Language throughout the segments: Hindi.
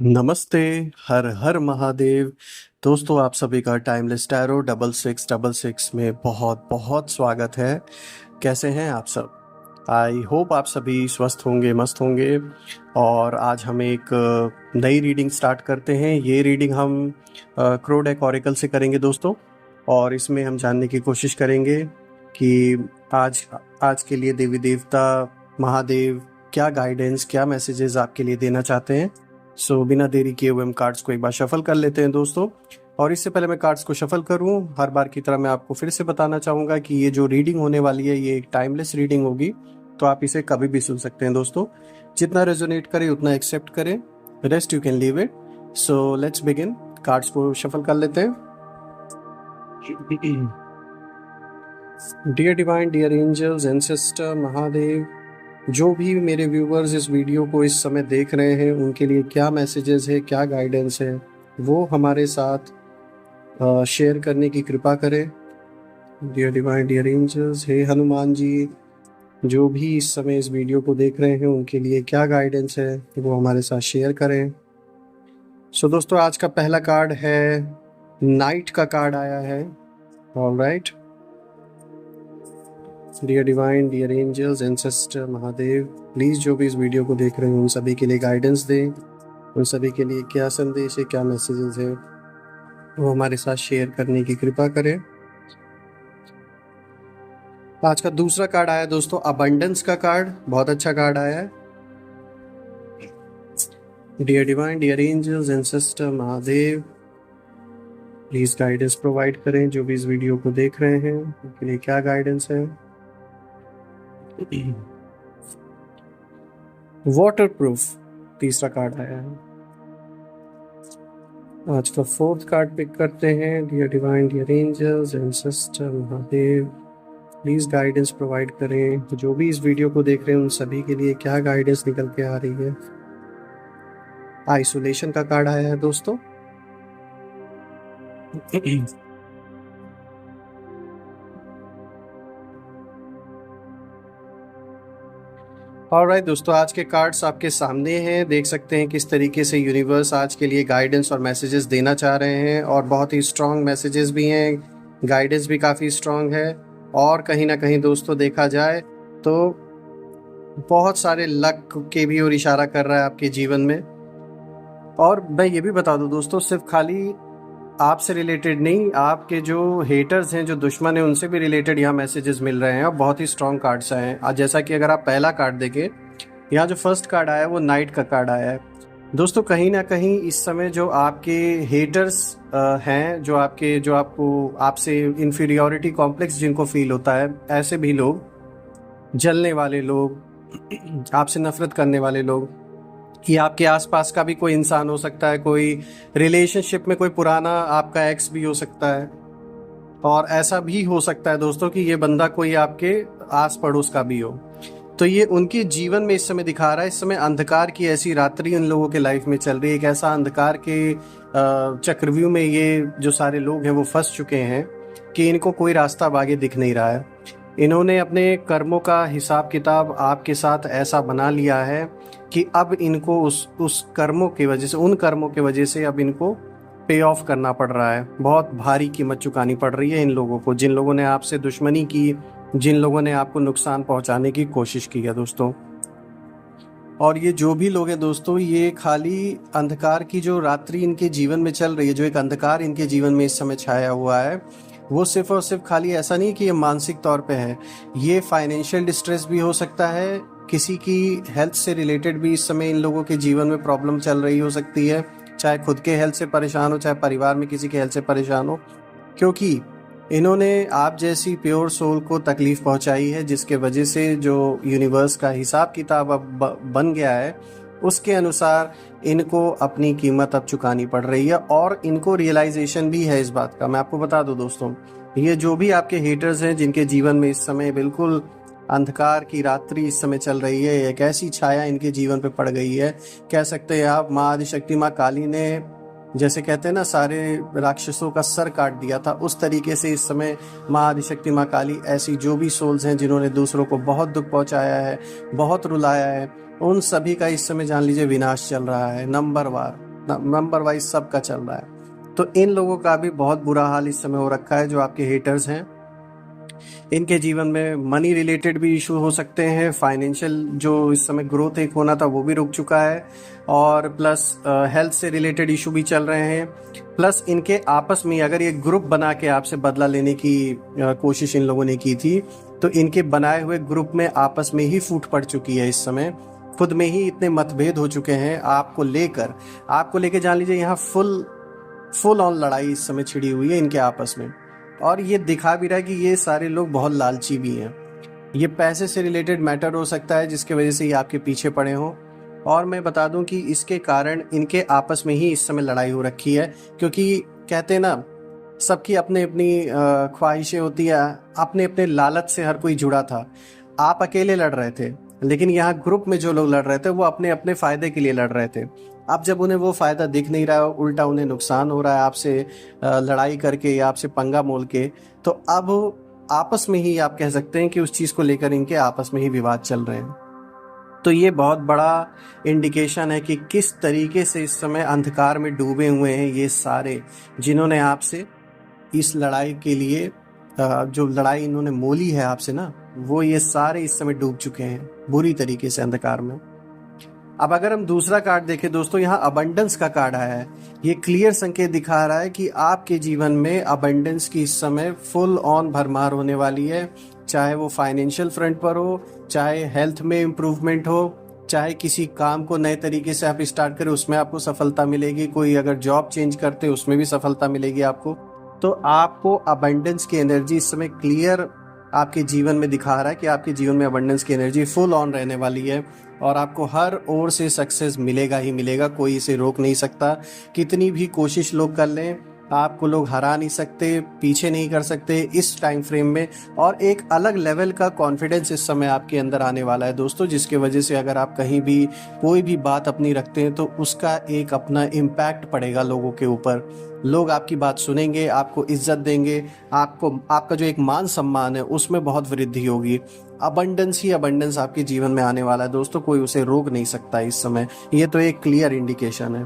नमस्ते, हर हर महादेव। दोस्तों आप सभी का टाइमलेस टैरो 6666 में बहुत बहुत स्वागत है। कैसे हैं आप सब? आई होप आप सभी स्वस्थ होंगे, मस्त होंगे। और आज हम एक नई रीडिंग स्टार्ट करते हैं। ये रीडिंग हम क्रो डेक ऑरेकल से करेंगे दोस्तों। और इसमें हम जानने की कोशिश करेंगे कि आज आज के लिए देवी देवता महादेव क्या गाइडेंस, क्या मैसेजेस आपके लिए देना चाहते हैं। सो बिना देरी किए हुए हम कार्ड्स को एक बार शफल कर लेते हैं दोस्तों। और इससे पहले मैं कार्ड्स को शफल करूं, हर बार की तरह मैं आपको फिर से बताना चाहूँगा कि ये जो रीडिंग होने वाली है ये एक टाइमलेस रीडिंग होगी। तो आप इसे कभी भी सुन सकते हैं दोस्तों। जितना रेजोनेट करे उतना एक्सेप्ट करें, rest you can leave it. So let's begin. Cards को शफल कर लेते हैं। Dear divine, dear angels, ancestor, Mahadev, जो भी मेरे व्यूवर्स इस वीडियो को इस समय देख रहे हैं उनके लिए क्या मैसेजेस है, क्या गाइडेंस है, वो हमारे साथ शेयर करने की कृपा करें। डियर डिवाइन, डियर एंजल्स, हे हनुमान जी, जो भी इस समय इस वीडियो को देख रहे हैं उनके लिए क्या गाइडेंस है वो हमारे साथ शेयर करें। सो दोस्तों आज का पहला कार्ड है, नाइट का कार्ड आया है। Alright, dear divine, dear angels, ancestor, Mahadev, please जो भी इस वीडियो को देख रहे हैं उन सभी के लिए गाइडेंस दें। उन सभी के लिए क्या संदेश है, क्या मैसेजेस है वो हमारे साथ शेयर करने की कृपा करें। आज का दूसरा कार्ड आया दोस्तों, अबंडेंस का कार्ड। बहुत अच्छा कार्ड आया है। Dear divine, dear angels, ancestor, Mahadev, please guidance provide करें। जो भी इस वीडियो को देख रहे हैं उनके लिए क्या गाइडेंस है। वाटर प्रूफ तीसरा कार्ड आया है। आज का फोर्थ कार्ड पिक करते हैं। Dear divine, dear angels, ancestor, Mahadev, please guidance provide करें। जो भी इस वीडियो को देख रहे हैं उन सभी के लिए क्या गाइडेंस निकल के आ रही है। आइसोलेशन का कार्ड आया है दोस्तों। ऑलराइट दोस्तों, आज के कार्ड्स आपके सामने हैं। देख सकते हैं किस तरीके से यूनिवर्स आज के लिए गाइडेंस और मैसेजेस देना चाह रहे हैं। और बहुत ही स्ट्रॉन्ग मैसेजेस भी हैं, गाइडेंस भी काफ़ी स्ट्रॉन्ग है। और कहीं ना कहीं दोस्तों देखा जाए तो बहुत सारे लक के भी और इशारा कर रहा है आपके जीवन में। और मैं ये भी बता दूं दोस्तों, सिर्फ खाली आपसे रिलेटेड नहीं, आपके जो हेटर्स हैं, जो दुश्मन हैं, उनसे भी रिलेटेड यहाँ मैसेजेस मिल रहे हैं। और बहुत ही स्ट्रॉन्ग कार्ड्स आए हैं। आज जैसा कि अगर आप पहला कार्ड देखें, यहाँ जो फर्स्ट कार्ड आया है वो नाइट का कार्ड आया है दोस्तों। कहीं ना कहीं इस समय जो आपके हेटर्स हैं, जो आपको आपसे इन्फीरियोरिटी कॉम्प्लेक्स जिनको फील होता है, ऐसे भी लोग, जलने वाले लोग, आपसे नफरत करने वाले लोग, कि आपके आसपास का भी कोई इंसान हो सकता है, कोई रिलेशनशिप में कोई पुराना आपका एक्स भी हो सकता है। और ऐसा भी हो सकता है दोस्तों कि ये बंदा कोई आपके आस पड़ोस का भी हो। तो ये उनके जीवन में इस समय दिखा रहा है। इस समय अंधकार की ऐसी रात्रि इन लोगों के लाइफ में चल रही है। एक ऐसा अंधकार के चक्रव्यूह में ये जो सारे लोग हैं वो फंस चुके हैं कि इनको कोई रास्ता अब आगे दिख नहीं रहा है। इन्होंने अपने कर्मों का हिसाब किताब आपके साथ ऐसा बना लिया है कि अब इनको उस कर्मों की वजह से, उन कर्मों की वजह से अब इनको पे ऑफ करना पड़ रहा है। बहुत भारी कीमत चुकानी पड़ रही है इन लोगों को, जिन लोगों ने आपसे दुश्मनी की, जिन लोगों ने आपको नुकसान पहुंचाने की कोशिश की है दोस्तों। और ये जो भी लोग हैं दोस्तों, ये खाली अंधकार की जो रात्रि इनके जीवन में चल रही है, जो एक अंधकार इनके जीवन में इस समय छाया हुआ है, वो सिर्फ और सिर्फ खाली ऐसा नहीं कि ये मानसिक तौर पे है। ये फाइनेंशियल डिस्ट्रेस भी हो सकता है, किसी की हेल्थ से रिलेटेड भी इस समय इन लोगों के जीवन में प्रॉब्लम चल रही हो सकती है। चाहे खुद के हेल्थ से परेशान हो, चाहे परिवार में किसी के हेल्थ से परेशान हो, क्योंकि इन्होंने आप जैसी प्योर सोल को तकलीफ पहुंचाई है, जिसके वजह से जो यूनिवर्स का हिसाब किताब अब बन गया है, उसके अनुसार इनको अपनी कीमत अब चुकानी पड़ रही है। और इनको रियलाइजेशन भी है इस बात का। मैं आपको बता दूं दोस्तों, ये जो भी आपके हेटर्स हैं, जिनके जीवन में इस समय बिल्कुल अंधकार की रात्रि इस समय चल रही है, एक ऐसी छाया इनके जीवन पे पड़ गई है, कह सकते हैं आप माँ आदिशक्ति, माँ काली ने, जैसे कहते हैं ना, सारे राक्षसों का सर काट दिया था, उस तरीके से इस समय माँ आदिशक्ति, माँ काली, ऐसी जो भी सोल्स हैं जिन्होंने दूसरों को बहुत दुख पहुंचाया है, बहुत रुलाया है, उन सभी का इस समय जान लीजिए विनाश चल रहा है नंबर वार। नंबर वाइज सबका चल रहा है। तो इन लोगों का भी बहुत बुरा हाल इस समय हो रखा है, जो आपके हेटर्स हैं। इनके जीवन में मनी रिलेटेड भी इशू हो सकते हैं, फाइनेंशियल जो इस समय ग्रोथ एक होना था वो भी रुक चुका है, और प्लस हेल्थ से रिलेटेड इशू भी चल रहे हैं। प्लस इनके आपस में अगर ये ग्रुप बना के आपसे बदला लेने की कोशिश इन लोगों ने की थी, तो इनके बनाए हुए ग्रुप में आपस में ही फूट पड़ चुकी है। इस समय खुद में ही इतने मतभेद हो चुके हैं आपको लेकर जान लीजिए, यहाँ फुल ऑन लड़ाई इस समय छिड़ी हुई है इनके आपस में। और ये दिखा भी रहा है कि ये सारे लोग बहुत लालची भी हैं। ये पैसे से रिलेटेड मैटर हो सकता है जिसके वजह से ये आपके पीछे पड़े हों। और मैं बता दूं कि इसके कारण इनके आपस में ही इस समय लड़ाई हो रखी है, क्योंकि कहते हैं ना, सबकी अपनी अपनी ख्वाहिशें होती है, अपने अपने लालच से हर कोई जुड़ा था। आप अकेले लड़ रहे थे, लेकिन यहाँ ग्रुप में जो लोग लड़ रहे थे वो अपने अपने फायदे के लिए लड़ रहे थे। अब जब उन्हें वो फायदा दिख नहीं रहा है, उल्टा उन्हें नुकसान हो रहा है आपसे लड़ाई करके या आपसे पंगा मोल के, तो अब आपस में ही आप कह सकते हैं कि उस चीज़ को लेकर इनके आपस में ही विवाद चल रहे हैं। तो ये बहुत बड़ा इंडिकेशन है कि किस तरीके से इस समय अंधकार में डूबे हुए हैं ये सारे, जिन्होंने आपसे इस लड़ाई के लिए जो लड़ाई इन्होंने मोली है आपसे ना, वो ये सारे इस समय डूब चुके हैं बुरी तरीके से अंधकार में। अब अगर हम दूसरा कार्ड देखें दोस्तों, यहाँ अबंडेंस का कार्ड आया है। ये क्लियर संकेत दिखा रहा है कि आपके जीवन में अबंडेंस की इस समय फुल ऑन भरमार होने वाली है, चाहे वो फाइनेंशियल फ्रंट पर हो, चाहे हेल्थ में इम्प्रूवमेंट हो, चाहे किसी काम को नए तरीके से आप स्टार्ट करें उसमें आपको सफलता मिलेगी, कोई अगर जॉब चेंज करते उसमें भी सफलता मिलेगी आपको। तो आपको अबंडेंस की एनर्जी इस समय क्लियर आपके जीवन में दिखा रहा है कि आपके जीवन में अबंडेंस की एनर्जी फुल ऑन रहने वाली है, और आपको हर ओर से सक्सेस मिलेगा ही मिलेगा, कोई इसे रोक नहीं सकता। कितनी भी कोशिश लोग कर लें, आपको लोग हरा नहीं सकते, पीछे नहीं कर सकते इस टाइम फ्रेम में। और एक अलग लेवल का कॉन्फिडेंस इस समय आपके अंदर आने वाला है दोस्तों, जिसके वजह से अगर आप कहीं भी कोई भी बात अपनी रखते हैं तो उसका एक अपना इम्पैक्ट पड़ेगा लोगों के ऊपर। लोग आपकी बात सुनेंगे, आपको इज्जत देंगे, आपका जो एक मान सम्मान है उसमें बहुत वृद्धि होगी। अबंडेंस ही अबंडेंस आपके जीवन में आने वाला है दोस्तों, कोई उसे रोक नहीं सकता इस समय। ये तो एक क्लियर इंडिकेशन है।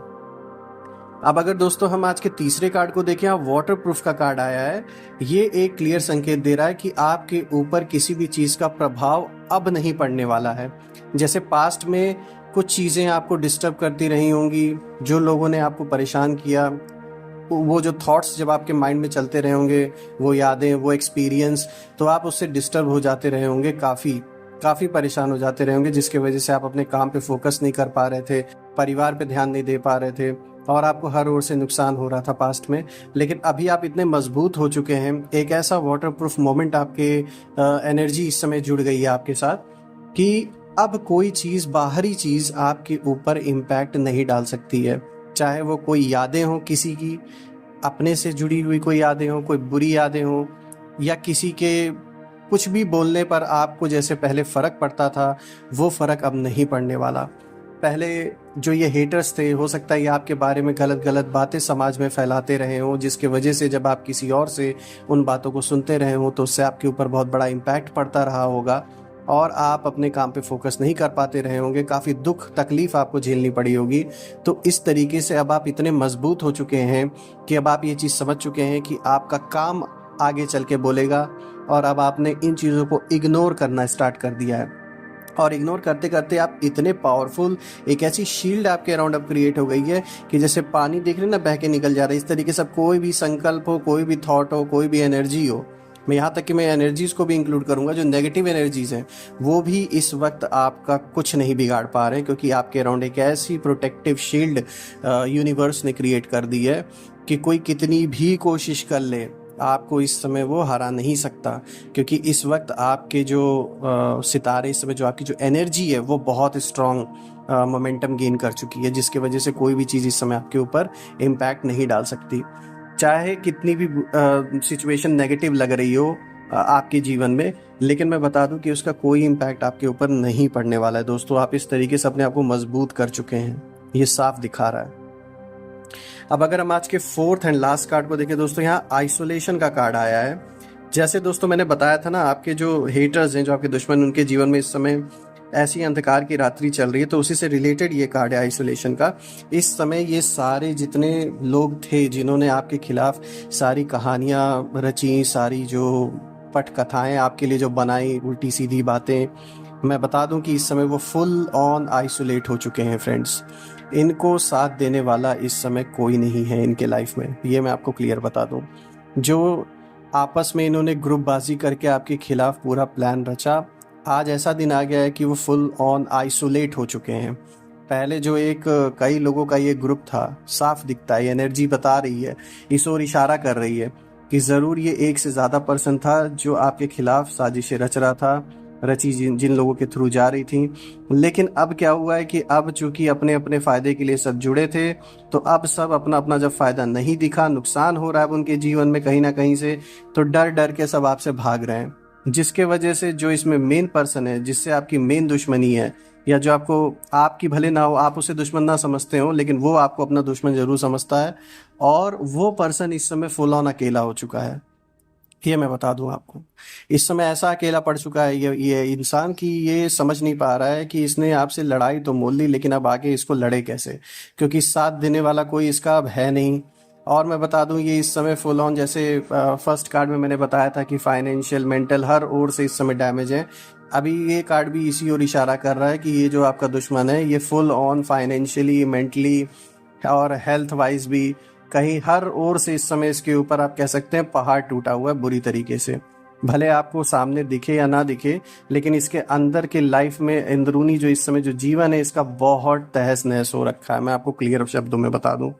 अब अगर दोस्तों हम आज के तीसरे कार्ड को देखें, यहाँ वाटर प्रूफ का कार्ड आया है। ये एक क्लियर संकेत दे रहा है कि आपके ऊपर किसी भी चीज़ का प्रभाव अब नहीं पड़ने वाला है। जैसे पास्ट में कुछ चीज़ें आपको डिस्टर्ब करती रही होंगी, जो लोगों ने आपको परेशान किया, वो जो थॉट्स जब आपके माइंड में चलते रहे होंगे, वो यादें, वो एक्सपीरियंस, तो आप उससे डिस्टर्ब हो जाते रहे होंगे, काफ़ी परेशान हो जाते रहे होंगे, जिसके वजह से आप अपने काम पे फोकस नहीं कर पा रहे थे, परिवार पे ध्यान नहीं दे पा रहे थे, और आपको हर ओर से नुकसान हो रहा था पास्ट में। लेकिन अभी आप इतने मजबूत हो चुके हैं, एक ऐसा वाटर प्रूफ मोमेंट आपके एनर्जी इस समय जुड़ गई है आपके साथ, कि अब कोई चीज़, बाहरी चीज़ आपके ऊपर इम्पैक्ट नहीं डाल सकती है। चाहे वो कोई यादें हों, किसी की अपने से जुड़ी हुई कोई यादें हों, कोई बुरी यादें हों, या किसी के कुछ भी बोलने पर आपको जैसे पहले फ़र्क पड़ता था, वो फ़र्क अब नहीं पड़ने वाला। पहले जो ये हेटर्स थे, हो सकता है ये आपके बारे में गलत गलत बातें समाज में फैलाते रहे हों, जिसके वजह से जब आप किसी और से उन बातों को सुनते रहे हों तो उससे आपके ऊपर बहुत बड़ा इम्पैक्ट पड़ता रहा होगा, और आप अपने काम पे फोकस नहीं कर पाते रहे होंगे, काफ़ी दुख तकलीफ़ आपको झेलनी पड़ी होगी। तो इस तरीके से अब आप इतने मजबूत हो चुके हैं कि अब आप ये चीज़ समझ चुके हैं कि आपका काम आगे चल के बोलेगा, और अब आपने इन चीज़ों को इग्नोर करना स्टार्ट कर दिया है। और इग्नोर करते करते आप इतने पावरफुल, एक ऐसी शील्ड आपके अराउंड अब क्रिएट हो गई है कि जैसे पानी देख रहे हैं ना, बह के निकल जा रहा है। इस तरीके से कोई भी संकल्प हो, कोई भी थॉट हो, कोई भी एनर्जी हो, मैं यहाँ तक कि मैं एनर्जीज़ को भी इंक्लूड करूँगा, जो नेगेटिव एनर्जीज़ हैं, वो भी इस वक्त आपका कुछ नहीं बिगाड़ पा रहे, क्योंकि आपके अराउंड एक ऐसी प्रोटेक्टिव शील्ड यूनिवर्स ने क्रिएट कर दी है कि कोई कितनी भी कोशिश कर ले, आपको इस समय वो हरा नहीं सकता। क्योंकि इस वक्त आपके जो सितारे, इस समय जो आपकी जो एनर्जी है वो बहुत स्ट्रॉन्ग मोमेंटम गेन कर चुकी है, जिसकी वजह से कोई भी चीज़ इस समय आपके ऊपर इम्पैक्ट नहीं डाल सकती। चाहे कितनी भी सिचुएशन नेगेटिव लग रही हो आपके जीवन में, लेकिन मैं बता दूं कि उसका कोई इम्पैक्ट आपके ऊपर नहीं पड़ने वाला है दोस्तों। आप इस तरीके से अपने आप को मजबूत कर चुके हैं, ये साफ दिखा रहा है। अब अगर हम आज के फोर्थ एंड लास्ट कार्ड को देखें दोस्तों, यहाँ आइसोलेशन का कार्ड आया है। जैसे दोस्तों मैंने बताया था ना, आपके जो हेटर्स हैं, जो आपके दुश्मन, उनके जीवन में इस समय ऐसी अंधकार की रात्रि चल रही है, तो उसी से रिलेटेड ये कार्ड है आइसोलेशन का। इस समय ये सारे जितने लोग थे जिन्होंने आपके खिलाफ सारी कहानियाँ रची, सारी जो पटकथाएं आपके लिए जो बनाई, उल्टी सीधी बातें, मैं बता दूं कि इस समय वो फुल ऑन आइसोलेट हो चुके हैं फ्रेंड्स। इनको साथ देने वाला इस समय कोई नहीं है इनके लाइफ में, ये मैं आपको क्लियर बता दूं। जो आपस में इन्होंने ग्रुपबाजी करके आपके खिलाफ पूरा प्लान रचा, आज ऐसा दिन आ गया है कि वो फुल ऑन आइसोलेट हो चुके हैं। पहले जो एक कई लोगों का ये ग्रुप था, साफ दिखता है, एनर्जी बता रही है, इस ओर इशारा कर रही है कि ज़रूर ये एक से ज़्यादा पर्सन था जो आपके खिलाफ साजिशें रच रहा था, रची जिन जिन लोगों के थ्रू जा रही थी। लेकिन अब क्या हुआ है कि अब चूंकि अपने अपने फ़ायदे के लिए सब जुड़े थे, तो अब सब अपना अपना जब फ़ायदा नहीं दिखा, नुकसान हो रहा है अब उनके जीवन में कहीं ना कहीं से, तो डर डर के सब आपसे भाग रहे हैं। जिसके वजह से जो इसमें मेन पर्सन है, जिससे आपकी मेन दुश्मनी है, या जो आपको, आपकी भले ना हो, आप उसे दुश्मन ना समझते हो, लेकिन वो आपको अपना दुश्मन जरूर समझता है, और वो पर्सन इस समय फुल ऑन अकेला हो चुका है। ये मैं बता दूं आपको, इस समय ऐसा अकेला पड़ चुका है ये इंसान कि ये समझ नहीं पा रहा है कि इसने आपसे लड़ाई तो मोल ली, लेकिन अब आगे इसको लड़े कैसे, क्योंकि साथ देने वाला कोई इसका अब है नहीं। और मैं बता दूं ये इस समय फुल ऑन, जैसे फर्स्ट कार्ड में मैंने बताया था कि फाइनेंशियल, मेंटल, हर ओर से इस समय डैमेज है। अभी ये कार्ड भी इसी ओर इशारा कर रहा है कि ये जो आपका दुश्मन है ये फुल ऑन फाइनेंशियली, मेंटली और हेल्थ वाइज भी कहीं हर ओर से इस समय इसके ऊपर आप कह सकते हैं पहाड़ टूटा हुआ है बुरी तरीके से। भले आपको सामने दिखे या ना दिखे, लेकिन इसके अंदर के लाइफ में अंदरूनी जो इस समय जो जीवन है इसका बहुत तहस नहस हो रखा है, मैं आपको क्लियर शब्दों में बता दूं।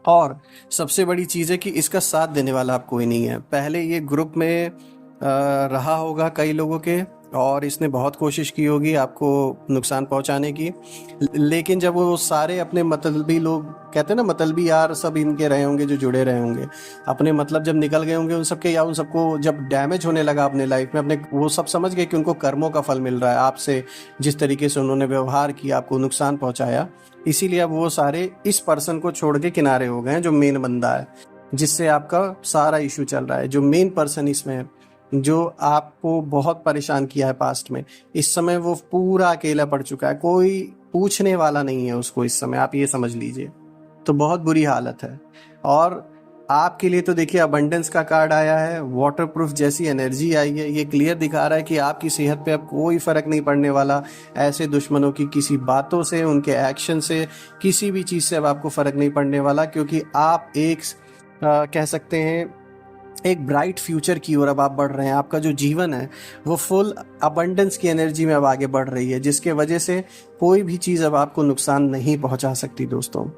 और सबसे बड़ी चीज़ है कि इसका साथ देने वाला आप कोई नहीं है। पहले ये ग्रुप में रहा होगा कई लोगों के, और इसने बहुत कोशिश की होगी आपको नुकसान पहुंचाने की, लेकिन जब वो सारे अपने मतलबी लोग, कहते हैं ना मतलबी यार, सब इनके रहे होंगे जो जुड़े रहे होंगे, अपने मतलब जब निकल गए होंगे उन सबके, या उन सबको जब डैमेज होने लगा अपने लाइफ में, अपने वो सब समझ गए कि उनको कर्मों का फल मिल रहा है आपसे, जिस तरीके से उन्होंने व्यवहार किया, आपको नुकसान पहुंचाया, इसीलिए अब वो सारे इस पर्सन को छोड़ के किनारे हो गए हैं, जो मेन बंदा है जिससे आपका सारा इशू चल रहा है, जो मेन पर्सन इसमें है, जो आपको बहुत परेशान किया है पास्ट में, इस समय वो पूरा अकेला पड़ चुका है, कोई पूछने वाला नहीं है उसको इस समय, आप ये समझ लीजिए। तो बहुत बुरी हालत है। और आपके लिए तो देखिए अबंडेंस का कार्ड आया है, वाटरप्रूफ जैसी एनर्जी आई है, ये क्लियर दिखा रहा है कि आपकी सेहत पे अब कोई फर्क नहीं पड़ने वाला, ऐसे दुश्मनों की किसी बातों से, उनके एक्शन से, किसी भी चीज़ से अब आपको फर्क नहीं पड़ने वाला, क्योंकि आप एक कह सकते हैं एक ब्राइट फ्यूचर की ओर अब आप बढ़ रहे हैं। आपका जो जीवन है वो फुल अबंडेंस की एनर्जी में अब आगे बढ़ रही है, जिसके वजह से कोई भी चीज़ अब आपको नुकसान नहीं पहुंचा सकती दोस्तों।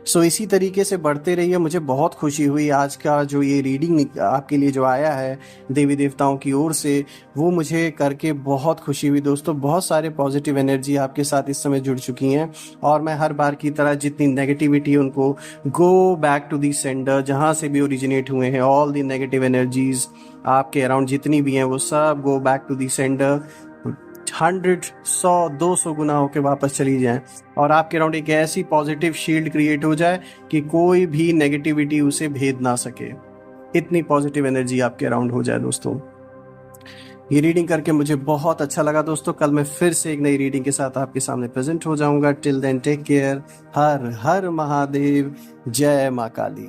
सो इसी तरीके से बढ़ते रहिए। मुझे बहुत खुशी हुई आज का जो ये रीडिंग आपके लिए जो आया है देवी देवताओं की ओर से, वो मुझे करके बहुत खुशी हुई दोस्तों। बहुत सारे पॉजिटिव एनर्जी आपके साथ इस समय जुड़ चुकी हैं, और मैं हर बार की तरह जितनी नेगेटिविटी है उनको go back to the sender, जहाँ से भी ओरिजिनेट हुए हैं, ऑल दी नेगेटिव एनर्जीज आपके अराउंड जितनी भी हैं वो सब go back to the sender, 100, 100, 200 गुना होके वापस चली जाएं, और आपके अराउंड एक ऐसी पॉजिटिव शील्ड क्रिएट हो जाए कि कोई भी नेगेटिविटी उसे भेद ना सके। इतनी पॉजिटिव एनर्जी आपके अराउंड हो जाए दोस्तों। ये रीडिंग करके मुझे बहुत अच्छा लगा दोस्तों। कल मैं फिर से एक नई रीडिंग के साथ आपके सामने प्रेजेंट हो जाऊंगा। Till then take care. हर हर महादेव। जय माँ काली।